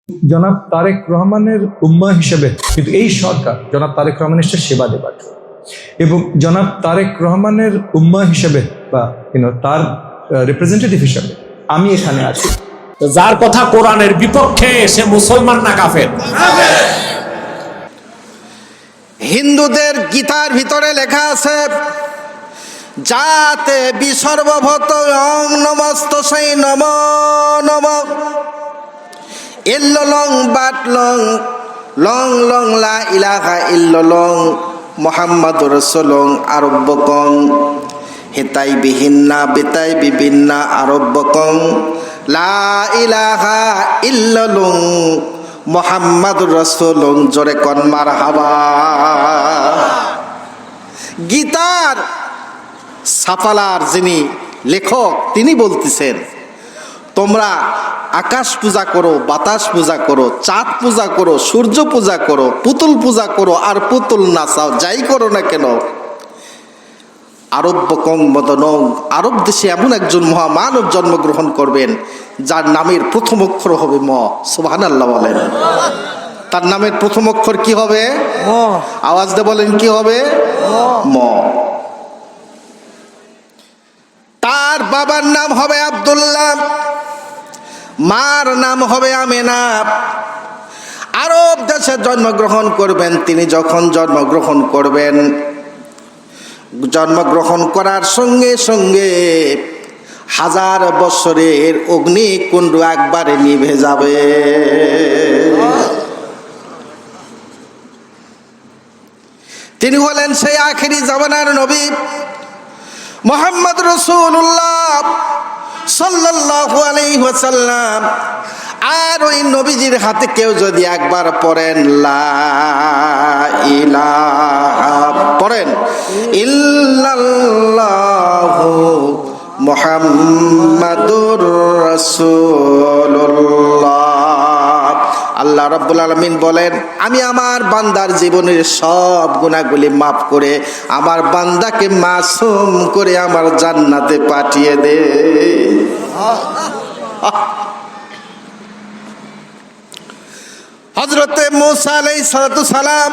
জনাব তারেক রহমানের উম্মা হিসেবে কিন্তু এই সরকার জনাব তারেক রহমানের সেবা দেবার এবং জনাব তারেক রহমানের উম্মা হিসেবে বা তার রিপ্রেজেন্টেটিভ হিসেবে আমি এখানে আছি। যার কথা কোরআনের বিপক্ষে সে মুসলমান না কাফের? হিন্দুদের গীতার ভিতরে লেখা আছে, যাতে বিসর্বভূত অং নমস্তস্যৈ নমো নমঃ ইল্ললং বাটলং লং লং লা ইলাহা ইল্ললং মুহাম্মাদুর রাসূলুং আরব্বকং হেতাই বিহিন্না বেতাই বিবিন্না আরব্বকং লা ইলাহা ইল্ললং মুহাম্মাদুর রাসূলুং জোরে কোন মারহাবা। গীতার ছাপালার যিনি লেখক তিনি বলতেছেন, তোমরা আকাশ পূজা করো, বাতাস পূজা করো, চাঁদ পূজা করো, সূর্য পূজা করো, পুতুল পূজা করো, আর পুতুল নাচাও, যাই করো না কেন, আরব্যকং মদনং, আরব দেশে এমন একজন মহামানব জন্মগ্রহণ করবেন যার নামের প্রথম অক্ষর হবে ম। সুবহানাল্লাহ বলেন। তার নামের প্রথম অক্ষর কি হবে? ম। আওয়াজ দিয়ে বলেন কি হবে? ম। তার বাবার নাম হবে আব্দুল্লাহ, মার নাম হবে আমেনা। আরব দেশে জন্মগ্রহণ করবেন। তিনি যখন জন্মগ্রহণ করবেন, জন্মগ্রহণ করার সঙ্গে সঙ্গে 1000 বছরের অগ্নিকুণ্ড একবারে নিভে যাবে। তিনি হলেন সেই আখেরি জামানার নবী মুহাম্মদ রাসূলুল্লাহ সাল্লাল্লাহু আলাইহি ওয়াসাল্লাম। আর ওই নবীজির হাতে কেউ যদি একবার পড়েন লা ইলাহা পড়েন ইল্লাল্লাহু মুহাম্মাদুর রাসূলুল্লাহ, আল্লাহ রাব্বুল আলামিন বলেন, আমি আমার বান্দার জীবনের সব গুনাহগুলি মাফ করে আমার বান্দাকে মাসুম করে আমার জান্নাতে পাঠিয়ে দে। হযরতে মূসা আলাইহিস সালাম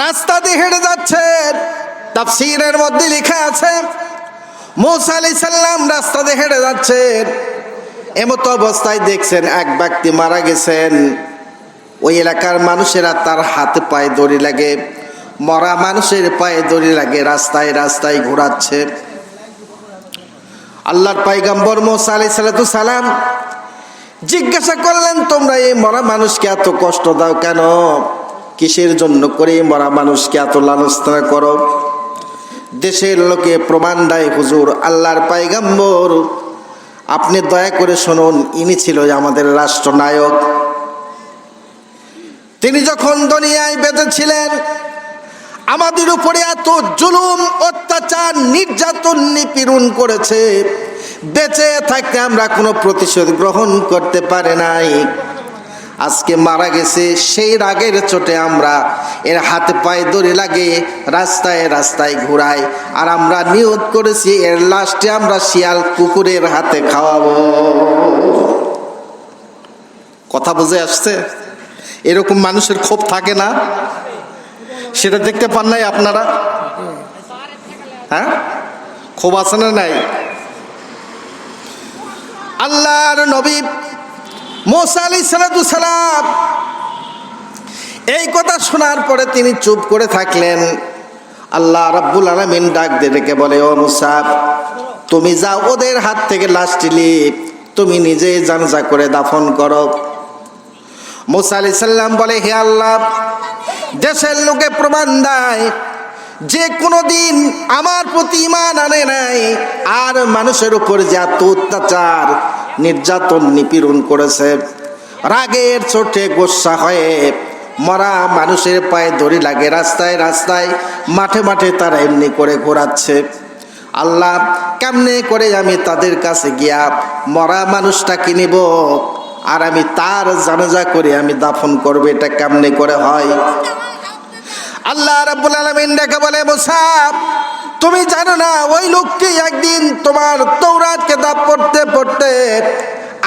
রাস্তা দিয়ে হেঁটে যাচ্ছেন। তাফসীরের মধ্যে লেখা আছে, মূসা আলাইহিস সালাম রাস্তা দিয়ে হেঁটে যাচ্ছেন, এমতো অবস্থায় দেখছেন এক ব্যক্তি মারা গেছেন। ওই এলাকার মানুষেরা তার হাতে পায়ে দড়ি লাগে, মরা মানুষের পায়ে দড়ি লাগে, রাস্তায় রাস্তায় ঘোরাচ্ছে। আল্লাহর পয়গম্বর মূসা আলাইহিস সালাম জিজ্ঞাসা করলেন, তোমরা এই মরা মানুষকে এত কষ্ট দাও কেন? কিসের জন্য করে এই মরা মানুষকে এত লালসা করো? দেশের লোকে প্রমাণ দেয়, হুজুর আল্লাহর পয়গম্বর আপনি দয়া করে শুনুন, ইনি ছিল আমাদের রাষ্ট্রনায়ক। তিনি যখন দুনিয়ায় বেঁচে ছিলেন আমাদের উপরে এত জুলুম অত্যাচার নির্যাতন নিপীড়ন করেছে, বেঁচে থাকতে আমরা কোনো প্রতিশোধ গ্রহণ করতে পারি নাই। আজকে মারা গেছে, সেই রাগের চোটে আমরা এর হাতে পায়ে দড়ি লাগে রাস্তায় রাস্তায় ঘুরাই, আর আমরা নিয়ত করেছি এর লাশটি আমরা শিয়াল কুকুরের হাতে খাওয়াবো। কথা বুঝে আসছে? এরকম মানুষের ক্ষোভ থাকে না? সেটা দেখতে পান নাই আপনারা? হ্যাঁ, ক্ষোভ আছে না নাই? আল্লাহর নবী মূসা আলাইহিস সালাম এই কথা শোনার পরে তিনি চুপ করে থাকলেন। আল্লাহ রাব্বুল আলামিন ডাক দিয়ে ডেকে বলে, ও মূসা, তুমি যাও ওদের হাত থেকে লাশটি তুমি নিজে জানাজা করে দাফন করো। মূসা আলাইহিস সালাম বলে, হে আল্লাহ, দেশের লোকে প্রমাণ দেয় যে কোনোদিন আমার প্রতি ঈমান আনে নাই, আর মানুষের উপর যে এত অত্যাচার নির্যাতন নিপীড়ন করেছে, রাগের চোটে গোসা হয়ে মরা মানুষের পায়ে দড়ি লাগে, রাস্তায় রাস্তায় মাঠে মাঠে তারা এমনি করে ঘোরাচ্ছে। আল্লাহ, কেমনে করে আমি তাদের কাছে গিয়া মরা মানুষটাকে নিব আর আমি তার জানাজা করে আমি দাফন করবো, এটা কেমনে করে হয়? আল্লাহ রাব্বুল আলামিন ডেকে বলে, মূসা, তুমি জানো না ওই লোকটি একদিন তোমার তাওরাত কিতাব পড়তে পড়তে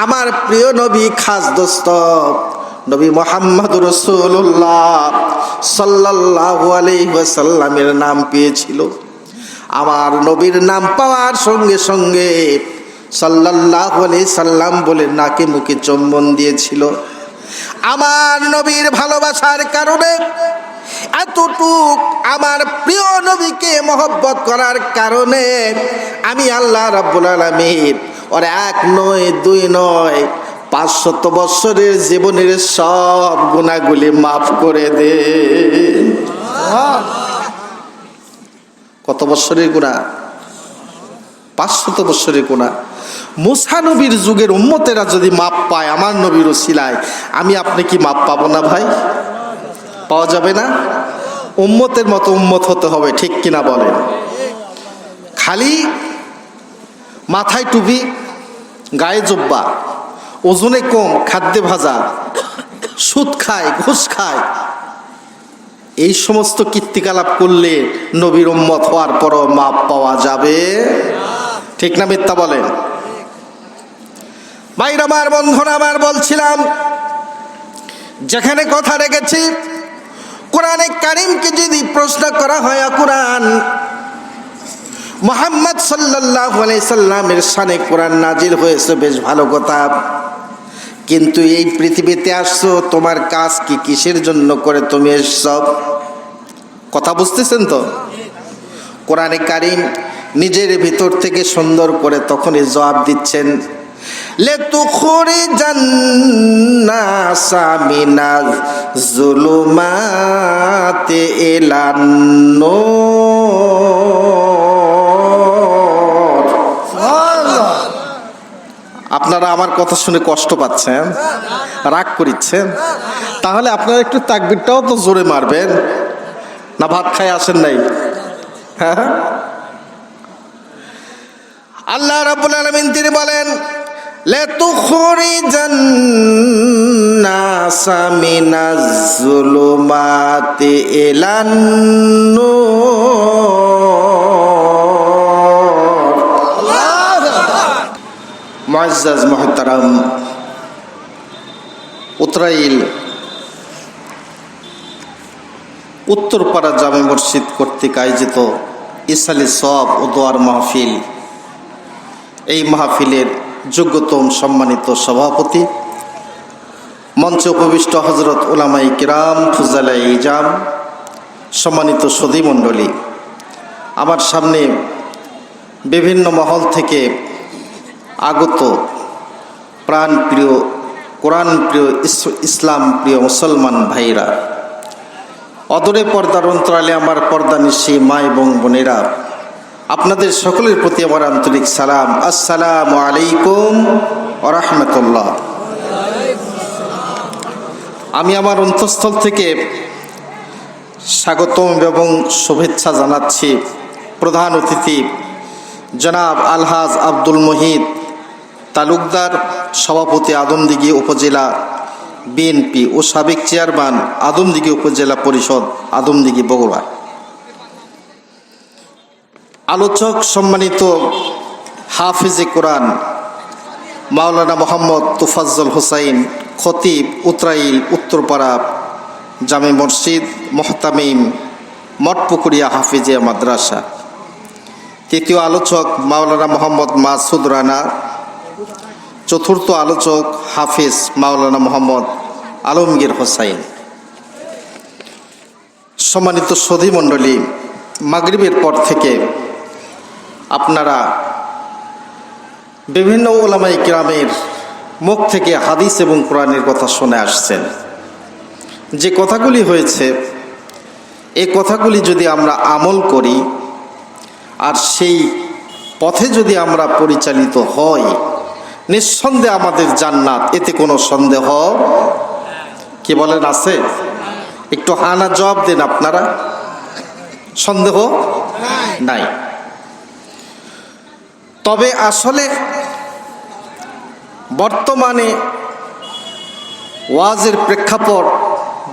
আমার প্রিয় নবী খাস দোস্ত নবী মুহাম্মদ রাসূলুল্লাহ সাল্লাল্লাহু আলাইহি ওয়াসাল্লামের নাম পেয়েছিল। আমার নবীর নাম পাওয়ার সঙ্গে সঙ্গে সাল্লাল্লাহু আলাইহি সাল্লাম বলে নাকে মুখে চুম্বন দিয়েছিল। আমার নবীর ভালোবাসার কারণে, এতটুক আমার প্রিয় নবীকে মহব্বত করার কারণে আমি আল্লাহ রাব্বুল আলামিন ওর 1 নয় 2 নয় 500 বছরের জীবনের সব গুনাহগুলি মাফ করে দে। কত বছরের গুনাহ? 500 বছরের গুনাহ। মুসা নবীর যুগের উম্মতেরা যদি মাপ পায় আমার নবীর ওসিলায়, আমি আপনি কি মাপ পাবো না ভাই? পাওয়া যাবে না? উম্মতের মতো উম্মত হতে হবে, ঠিক কিনা বলেন? খালি মাথায় টুপি, গায়ে জুব্বা, ওজনে কম, খাদ্যে ভাজা, সুদ খায়, ঘুষ খায়, এই সমস্ত কীর্তিকলাপ করলে নবীর উম্মত হওয়ার পরও মাপ পাওয়া যাবে? ঠিক না মিথ্যা বলেন? ভাইরা আমার, বন্ধুরা আমার, বলছিলাম যেখানে কথা রেখেছি, কোরআনে কারীমকে যদি প্রশ্ন করা হয় কোরআন মুহাম্মদ সাল্লাল্লাহু আলাইহি সাল্লামের শানে কোরআন নাজিল হয়েছে, বেশ ভালো কথা। কিন্তু এই পৃথিবীতে আসছো, তোমার কাজ কি, কিসের জন্য করে তুমি এসছো? কথা বুঝতেছেন তো? কোরআনে কারীম নিজের ভিতর থেকে সুন্দর করে তখনই জবাব দিচ্ছেন, লিতুখরিজান্নাসা মিনাজ যুলুমাতি ইলান নূর। আপনারা আমার কথা শুনে কষ্ট পাচ্ছেন, রাগ করিচ্ছেন, তাহলে আপনারা একটু তাকবীরটাও তো জোরে মারবেন না? ভাত খাই আসেন নাই? হ্যাঁ, আল্লাহ রাব্বুল আলামিন তিনি বলেন, লিতুখরিজান্নাসা মিনাজ যুলুমাতি ইলান নূর। মুআজ্জাজ মুহতারাম, উত্তরাইল উত্তরপাড়া জামে মসজিদ কর্তৃক আয়োজিত ইসালি সওয়াব ও দোয়ার মাহফিল, এই মাহফিলের যোগ্যতম সম্মানিত সভাপতি, মঞ্চে উপবিষ্ট হযরত উলামায়ে কিরাম, ফুজালায়ে ইজাম, সম্মানিত সুধী মণ্ডলী, আমার সামনে বিভিন্ন মহল থেকে আগত প্রাণ প্রিয়, কোরআন প্রিয়, ইসলাম প্রিয় মুসলমান ভাইরা, অদূরে পর্দার অন্তরালে আমার পর্দানিশী মা এবং বোনেরা, আপনাদের সকলের প্রতি আমার আন্তরিক সালাম। আসসালামু আলাইকুম ওয়া রাহমাতুল্লাহ। আমি আমার অন্তঃস্থল থেকে স্বাগতম এবং শুভেচ্ছা জানাচ্ছি প্রধান অতিথি জনাব আলহাজ আব্দুল মুহিত তালুকদার, সভাপতি আদমদিঘি উপজেলা বিএনপি ও সাবেক চেয়ারম্যান আদমদিঘি উপজেলা পরিষদ, আদমদিঘি, বগুড়া। আলোচক সম্মানিত হাফিজে কোরআন মাওলানা মোহাম্মদ তোফাজ্জল হোসাইন, খতিব, উত্তরাইল উত্তরপাড়া জামে মসজিদ, মোহতামিম, মঠপুকুরিয়া হাফিজিয়া মাদ্রাসা। তৃতীয় আলোচক মাওলানা মোহাম্মদ মাসুদ রানা। চতুর্থ আলোচক হাফিজ মাওলানা মোহাম্মদ আলমগীর হোসাইন। সম্মানিত সুধী মণ্ডলী, মাগরিবের পর থেকে আপনারা বিভিন্ন উলামায়ে কিরামের মুখ থেকে হাদিস এবং কোরআনের কথা শুনে আসছেন। যে কথাগুলি হয়েছে, এই কথাগুলি যদি আমরা আমল করি আর সেই পথে যদি আমরা পরিচালিত হই, নিঃসন্দেহে আমাদের জান্নাত, এতে কোনো সন্দেহ কি বলেন আছে? একটু হানা জবাব দেন আপনারা। সন্দেহ নাই। তবে আসলে বর্তমানে ওয়াজের প্রেক্ষাপট,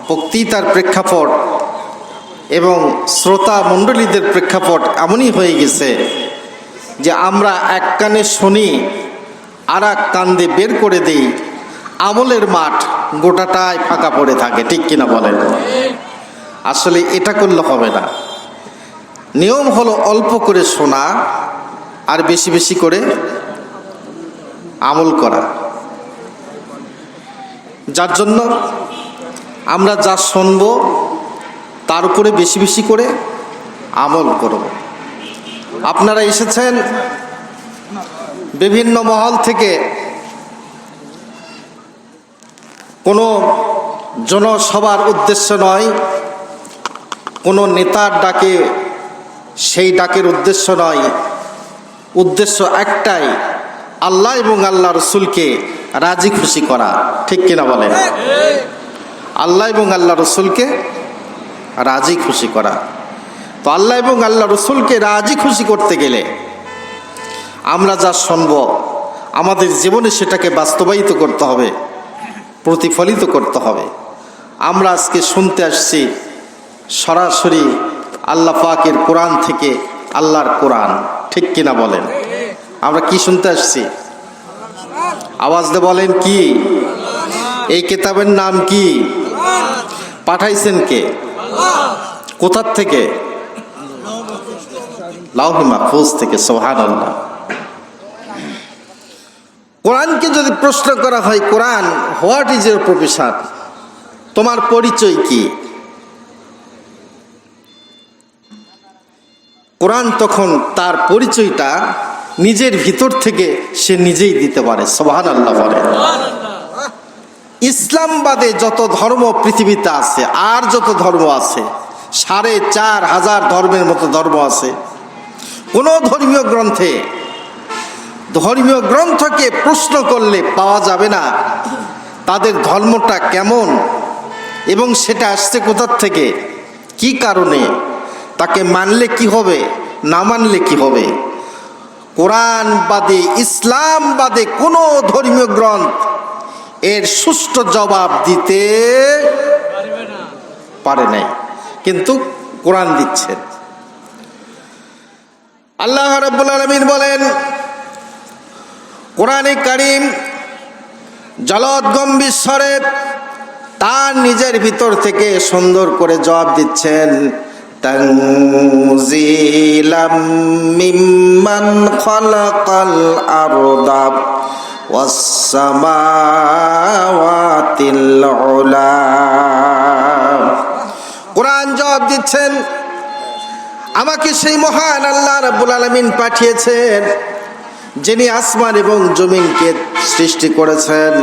বক্তৃতার প্রেক্ষাপট এবং শ্রোতা মণ্ডলীদের প্রেক্ষাপট এমনই হয়ে গেছে যে আমরা এক কানে শুনি আর এক কান্দে বের করে দেই, আমলের মাঠ গোটাটাই ফাঁকা পড়ে থাকে। ঠিক কিনা বলেন? আসলে এটা করলে হবে না। নিয়ম হলো অল্প করে শোনা আর বেশি বেশি করে আমল করা। যার জন্য আমরা যা শুনব তার উপরে বেশি বেশি করে আমল করব। আপনারা এসেছেন বিভিন্ন মহল থেকে, কোনো জনসভার উদ্দেশ্য নয়, কোনো নেতার ডাকে সেই ডাকের উদ্দেশ্য নয়। উদ্দেশ্য একটাই, আল্লাহ এবং আল্লাহ রসুলকে রাজি খুশি করা। ঠিক কিনা বলেন? আল্লাহ এবং আল্লাহ রসুলকে রাজি খুশি করা। তো আল্লাহ এবং আল্লাহ রসুলকে রাজি খুশি করতে গেলে আমরা যা শুনব আমাদের জীবনে সেটাকে বাস্তবায়িত করতে হবে, প্রতিফলিত করতে হবে। আমরা আজকে শুনতে আসছি সরাসরি আল্লাহ পাকের কোরআন থেকে, আল্লাহর কোরআন। ঠিক কিনা বলেন? আমরা কি শুনতে আসছি? আওয়াজ দিয়ে বলেন কি? এই কিতাবের নাম কি? পাঠাইছেন কে? কোথার থেকে? লাউহে মাহফুজ থেকে। সুবহানাল্লাহ। কোরআনকে যদি প্রশ্ন করা হয়, কোরআন, হোয়াট ইজ ইউর প্রফেশন, তোমার পরিচয় কি? কোরআন তখন তার পরিচয়টা নিজের ভিতর থেকে সে নিজেই দিতে পারে। সুবহানাল্লাহ বলে। ইসলাম বাদে যত ধর্ম পৃথিবীতে আছে, আর যত ধর্ম আছে, ৪,৫০০ ধর্মের মতো ধর্ম আছে, কোন ধর্মীয় গ্রন্থকে প্রশ্ন করলে পাওয়া যাবে না তাদের ধর্মটা কেমন এবং সেটা আসছে কোথার থেকে, কি কারণে, তাকে মানলে কি হবে, না মানলে কি হবে। কোরআন বাদে, ইসলাম বাদে কোনো ধর্মীয় গ্রন্থ এর সুষ্ঠু জবাব দিতে পারে নাই, কিন্তু কোরআন দিচ্ছেন। আল্লাহ রাব্বুল আলামিন বলেন, কোরআনে কারীম জলদ গম্ভীর স্বরে তার নিজের ভিতর থেকে সুন্দর করে জবাব দিচ্ছেন। তানজিলাম মিম্মান খালাকাল আরদা ওয়াস সামাওয়াতিল উলা। কোরআন জবাব দিচ্ছেন, আমাকে সেই মহান আল্লাহ রাব্বুল আলামিন পাঠিয়েছেন যিনি আসমান এবং জমিনকে সৃষ্টি করেছেন।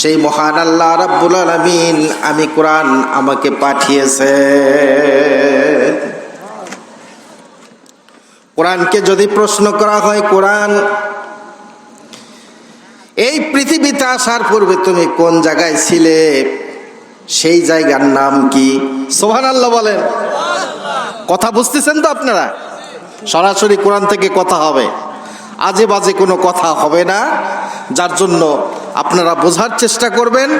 সেই মহান আল্লাহ রাব্বুল আলামিন, আমি কোরআন, আমাকে পাঠিয়েছে। কোরআনকে যদি প্রশ্ন করা হয়, কোরআন, এই পৃথিবীতে আসার পূর্বে তুমি কোন জায়গায় ছিলে, সেই জায়গার নাম কি? সুবহানাল্লাহ বলেন। কথা বুঝতেছেন তো আপনারা? সরাসরি কোরআন থেকে কথা হবে, আজে বাজে কোনো কথা হবে না। যার জন্য আপনারা বোঝার চেষ্টা করবেন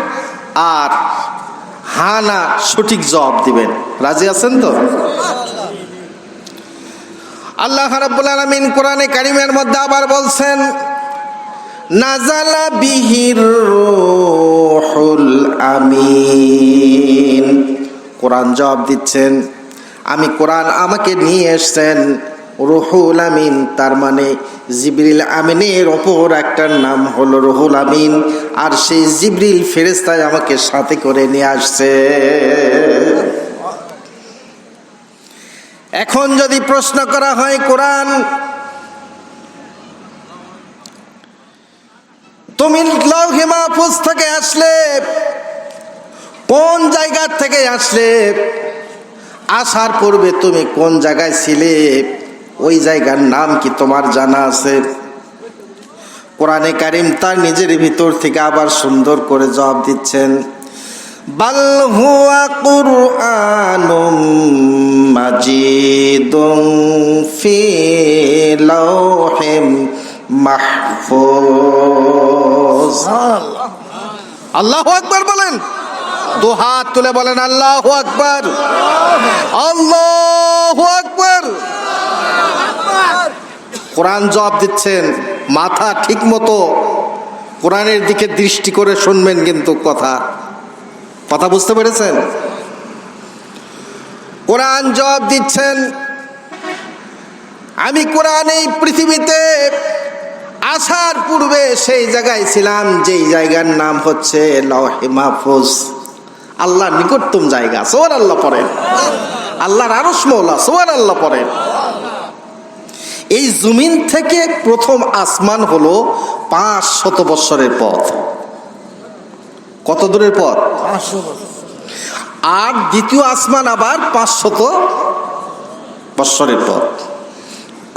আর হা না সঠিক জবাব দিবেন। রাজি আছেন তো? আল্লাহ রাব্বুল আলামিন কোরআনে কারীমের মধ্যে আবার বলছেন, নাজালা বিহির রূহুল আমিন। কোরআন জবাব দিচ্ছেন, আমি কোরআন, আমাকে নিয়ে এসেছেন রুহুল আমিন, তার মানে জিবরিল আমিনের অপর একটা নাম হলো রুহুল আমিন। আর সেই জিবরিল ফেরেশতায় আমাকে সাথে করে নিয়ে আসছে। এখন যদি প্রশ্ন করা হয়, কোরআন, তুমি লাউহে মাহফুজ থেকে আসলে, কোন জায়গা থেকে আসলে, আসার পূর্বে তুমি কোন জায়গায় ছিলে, ওই জায়গার নাম কি তোমার জানা আছে? কোরআনে কারীম তার নিজের ভিতর থেকে আবার সুন্দর করে জবাব দিচ্ছেন, বাল হুয়া কুরআনুম মাজিদুন ফি লাওহিম মাহফুজ। আল্লাহু আকবার বলেন, দু হাত তুলে বলেন আল্লাহু আকবার, আল্লাহু আকবার। কোরআন জবাব দিচ্ছেন, মাথা ঠিক মতো কোরআনের দিকে দৃষ্টি করে শুনবেন, কিন্তু কথা বুঝতে পেরেছেন? কোরআন জবাব দিচ্ছেন, আমি কোরআন এই পৃথিবীতে আসার পূর্বে সেই জায়গায় ছিলাম যেই জায়গার নাম হচ্ছে লওহে মাহফুজ, আল্লাহর নিকটতম জায়গা। সুবহানাল্লাহ পড়েন। আল্লাহর আরশ মওলা, সুবহানাল্লাহ পড়েন। এই জমিন থেকে প্রথম আসমান হলো 500 বৎসরের পথ। কত দূরের পথ? 500 বছর। আর দ্বিতীয় আসমান আবার 500 বৎসরের পথ।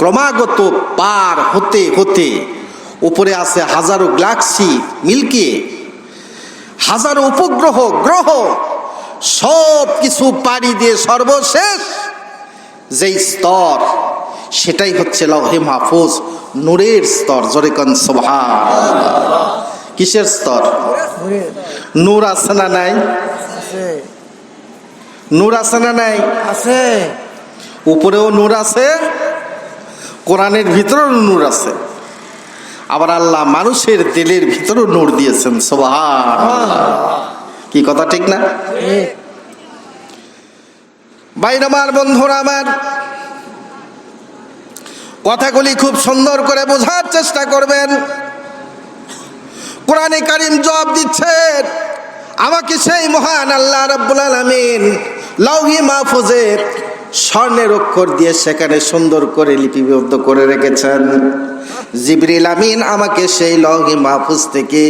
ক্রমাগত পার হতে হতে উপরে আছে হাজারো গ্যালাক্সি, মিল্কি, হাজারো উপগ্রহ, গ্রহ, সব কিছু পাড়ি দিয়ে সর্বশেষ যেই স্তর, সেটাই হচ্ছে লওহে মাহফুজ, নূরের স্তর। জোরে কোন সুবহানাল্লাহ। কিসের স্তর? নূর আছে না নাই? আছে নূর আছে না নাই? আছে। উপরেও নূর আছে, কোরআনের ভিতরেও নূর আছে। আবার আল্লাহ মানুষের দিলের ভিতরেও নূর দিয়েছেন। সুবহানাল্লাহ। কি কথা ঠিক না? ভাইরা আমার, বন্ধুরা আমার, কথাগুলি খুব সুন্দর করে বোঝার চেষ্টা করবেন। কোরআনে কারীম জবাব দিচ্ছেন, আমাকে সেই মহান আল্লাহ রাব্বুল আলামিন লওহে মাহফুজের স্বর্ণের অক্ষর দিয়ে সেখানে সুন্দর করে লিপিবদ্ধ করে রেখেছেন। জিবরিল আমিন আমাকে সেই লওহে মাহফুজ থেকে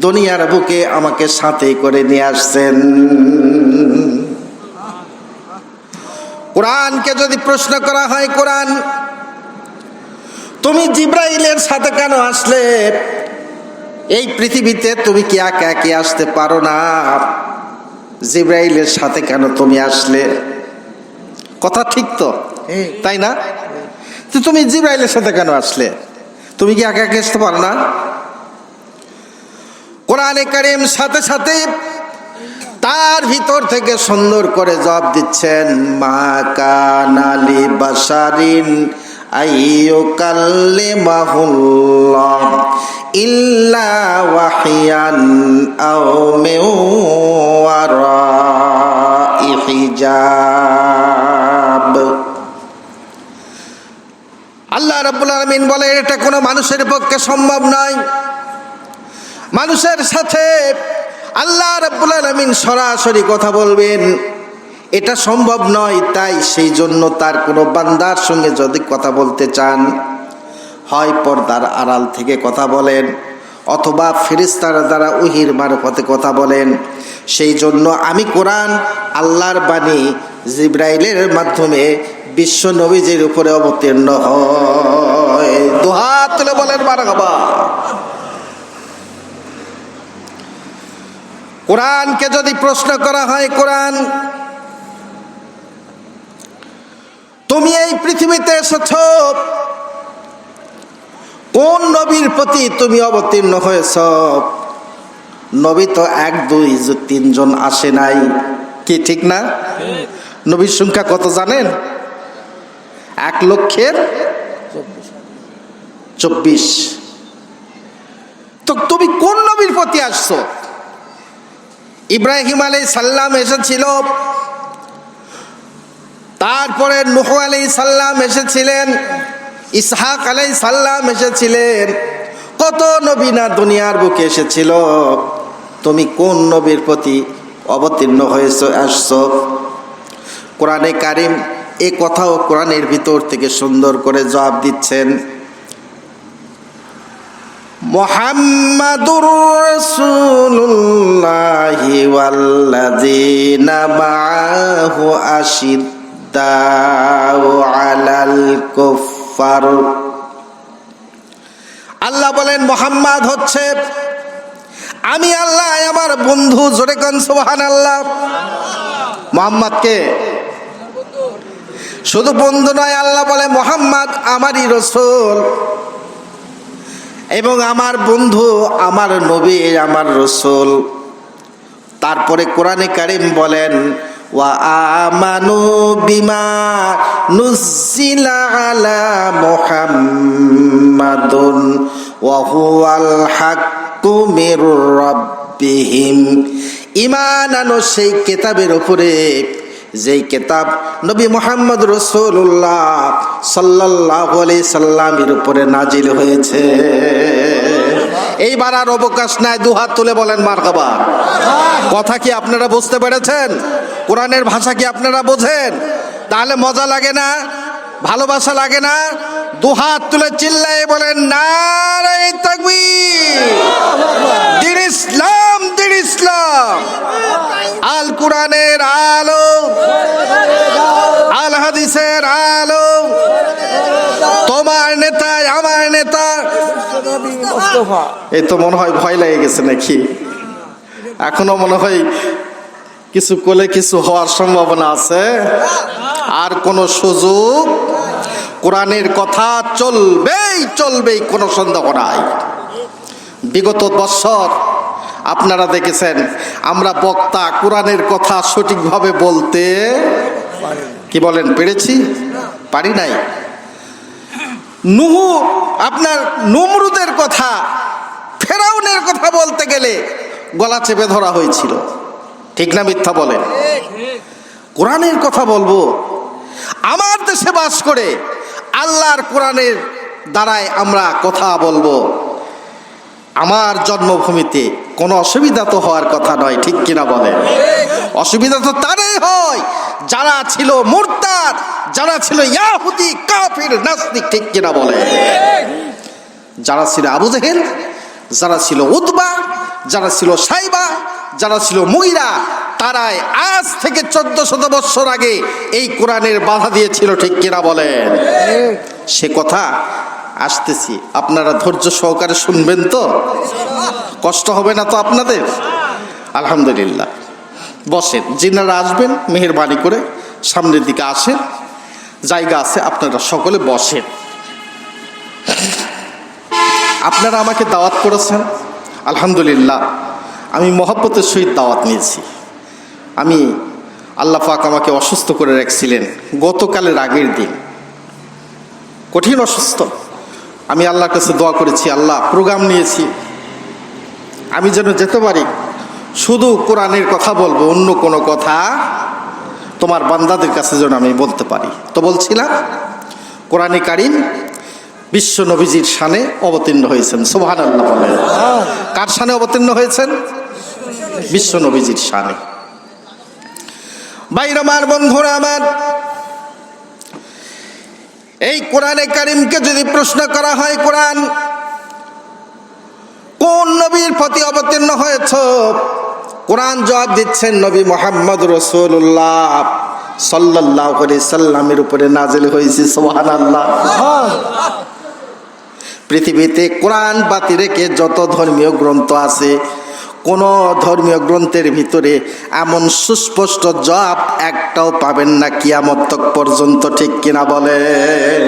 দুনিয়ার বুকে আমাকে সাথে করে নিয়ে আসছেন। কোরআনকে যদি প্রশ্ন করা হয়, কোরআন তুমি জিবরাইলের সাথে কেন আসলে? এই পৃথিবীতে তুমি কি একা একা আসতে পারো না? জিবরাইলের সাথে কেন তুমি আসলে? কথা ঠিক তো, তাই না? তো তুমি জিবরাইলের সাথে কেন আসলে? তুমি কি একা একা আসতে পারো না? কোরআনে কারীম সাথে সাথে তার ভিতর থেকে সুন্দর করে জবাব দিচ্ছেন, মা কানা লি বাশারিন আইয়ুকাল্লিমাহুল্লাহ ইল্লা ওয়াহিয়ান আও মিন ওয়ারাই হিজাব। আল্লাহ রাব্বুল আলামিন বলে, এটা কোনো মানুষের পক্ষে সম্ভব নয়। মানুষের সাথে আল্লাহ রাব্বুল আলামিন সরাসরি কথা বলবেন, এটা সম্ভব নয়। তাই সেই জন্য তার কোনো বান্দার সঙ্গে যদি কথা বলতে চান, হয় পর্দার আড়াল থেকে কথা বলেন, অথবা ফেরেশতার দ্বারা ওহীর মারফতে কথা বলেন। সেই জন্য আমি কোরআন আল্লাহর বাণী জিবরাইলের মাধ্যমে বিশ্ব নবীজির উপরে অবতীর্ণ হয়। দুহাত তুলে বলেন মারহাবা। কোরআনকে যদি প্রশ্ন করা হয়, কোরআন তুমি এই পৃথিবীতে এসেছ, কোন নবীর প্রতি তুমি অবতীর্ণ হয়েছ? নবী তো 1 2 3 জন আসে নাই, কি ঠিক না? নবীর সংখ্যা কত জানেন? 1,24,000। তো তুমি কোন নবীর প্রতি আসছো? ইব্রাহিম আলাইহিস সালাম এসেছিল, তারপরে নূহ আলাইহিস সালাম এসেছিলেন, ইসহাক আলাইহিস সালাম এসেছিলেন, কত নবী না দুনিয়ার বুকে এসেছিল। তুমি কোন নবীর প্রতি অবতীর্ণ হয়েছো, আসছো? কোরআনে কারীম এ কথাও কোরআনের ভিতর থেকে সুন্দর করে জবাব দিচ্ছেন, মুহাম্মাদুর রাসূলুল্লাহি ওয়াল্লাযীনা মাআহু আশিদ্দাউ আলাল কুফফার। আল্লাহ বলেন, মুহাম্মদ হচ্ছে আমি আল্লাহ, আমার বন্ধু। জোরে কোন সুবহানাল্লাহ। মুহাম্মদ কে? শুধু বন্ধু নয়, আল্লাহ বলে মুহাম্মদ আমারই রাসূল এবং আমার বন্ধু, আমার নবী, আমার রাসূল। তারপরে কোরআনে কারীম বলেন, ওয়া আমানু বিমা নুজ্জিলা আলা মুহাম্মাদুন ওয়া হুয়াল হাক্কু মির রাব্বিহিম, ঈমান আনো সেই কিতাবের উপরে যেই কিতাব নবী মুহাম্মদ রাসূলুল্লাহ সাল্লাল্লাহু আলাইহি সাল্লামের উপরে নাজিল হয়েছে। এইবার আর অবকাশ নাই, দুহাত তুলে বলেন মারহাবা। কথা কি আপনারা বুঝতে পেরেছেন? কোরআনের ভাষা কি আপনারা বোঝেন? তাহলে মজা লাগে না? ভালোবাসা লাগে না? দুহাত তুলে চিল্লায়ে বলেন নারে তাকবীর। দ্বীন ইসলাম, দ্বীন ইসলাম। আল কোরআনের আলো, আল হাদিসের আলো, তোমার নেতা আমার নেতা। এই তো মনে হয় ভয় লেগে গেছে নাকি? এখনো মনে হয় কিছু করলে কিছু হওয়ার সম্ভাবনা আছে। আর কোন সুযোগ, কোরআনের কথা চলবেই চলবেই, কোনো সন্দেহ নাই। বিগত বছর আপনারা দেখেছেন আমরা বক্তা কোরআনের কথা সঠিকভাবে বলতে কি বলেন পেরেছি? পারি নাই। নুহু আপনার নমরুদের কথা, ফেরাউনের কথা বলতে গেলে গলা চেপে ধরা হয়েছিল, ঠিক না মিথ্যা বলেন? কোরআনের কথা বলবো, আমার দেশে বাস করে আল্লাহর কোরআনের দ্বারাই আমরা কথা বলবো। আমার জন্মভূমিতে কোনো অসুবিধা তো হওয়ার কথা নয়, ঠিক কিনা বলেন? অসুবিধা তো তারাই হয় যারা ছিল মুরতাদ, যারা ছিল ইয়াহুদি, কাফির, নাস্তিক, ঠিক কিনা বলেন? যারা ছিল আবু জেহেল, যারা ছিল উতবা, যারা ছিল সাইবা, যারা ছিল মুগিরা, তারাই আজ থেকে 1400 বছর আগে এই কোরআনের বাধা দিয়েছিল, ঠিক কিনা বলেন? সে কথা আসতেছি, আপনারা ধৈর্য সহকারে শুনবেন তো? কষ্ট হবে না তো আপনাদের? আলহামদুলিল্লাহ। বসেন, যিনারা আসবেন মেহেরবানি করে সামনের দিকে আসেন, জায়গা আছে, আপনারা সকলে বসেন। আপনারা আমাকে দাওয়াত করেছেন, আলহামদুলিল্লাহ। আমি মহব্বতের সহিত দাওয়াত নিয়েছি। আমি আল্লাহ পাক আমাকে অসুস্থ করে রাখছিলেন গতকালের আগের দিন, কঠিন অসুস্থ। আমি আল্লাহর কাছে দোয়া করেছি, আল্লাহ প্রোগ্রাম নিয়েছি, আমি যেন যেতে পারি, শুধু কোরআনের কথা বলবো, অন্য কোনো কথা তোমার বান্দাদের কাছে যেন আমি বলতে পারি। তো বলছিলাম, কোরআনে কারীম বিশ্ব নবীজির শানে অবতীর্ণ হয়েছেন। সুবহানাল্লাহ বলেন। কার শানে অবতীর্ণ হয়েছেন? বিশ্ব নবীজির শানে। ভাইরা আমার, বন্ধুরা আমার, এই কোরআনে কারীমকে যদি প্রশ্ন করা হয় কোরআন কোন নবীর প্রতি অবতীর্ণ হয়েছে, কোরআন জবাব দিচ্ছেন নবী মুহাম্মদ রাসূলুল্লাহ সাল্লাল্লাহু আলাইহি সাল্লামের উপরে নাজিল হয়েছে। সুবহানাল্লাহ। পৃথিবীতে কোরআন বাতি রেখে যত ধর্মীয় গ্রন্থ আছে, কোন ধর্মীয় গ্রন্থের ভিতরে এমন সুস্পষ্ট জবাব একটাও পাবেন না কিয়ামত পর্যন্ত, ঠিক কিনা বলেন?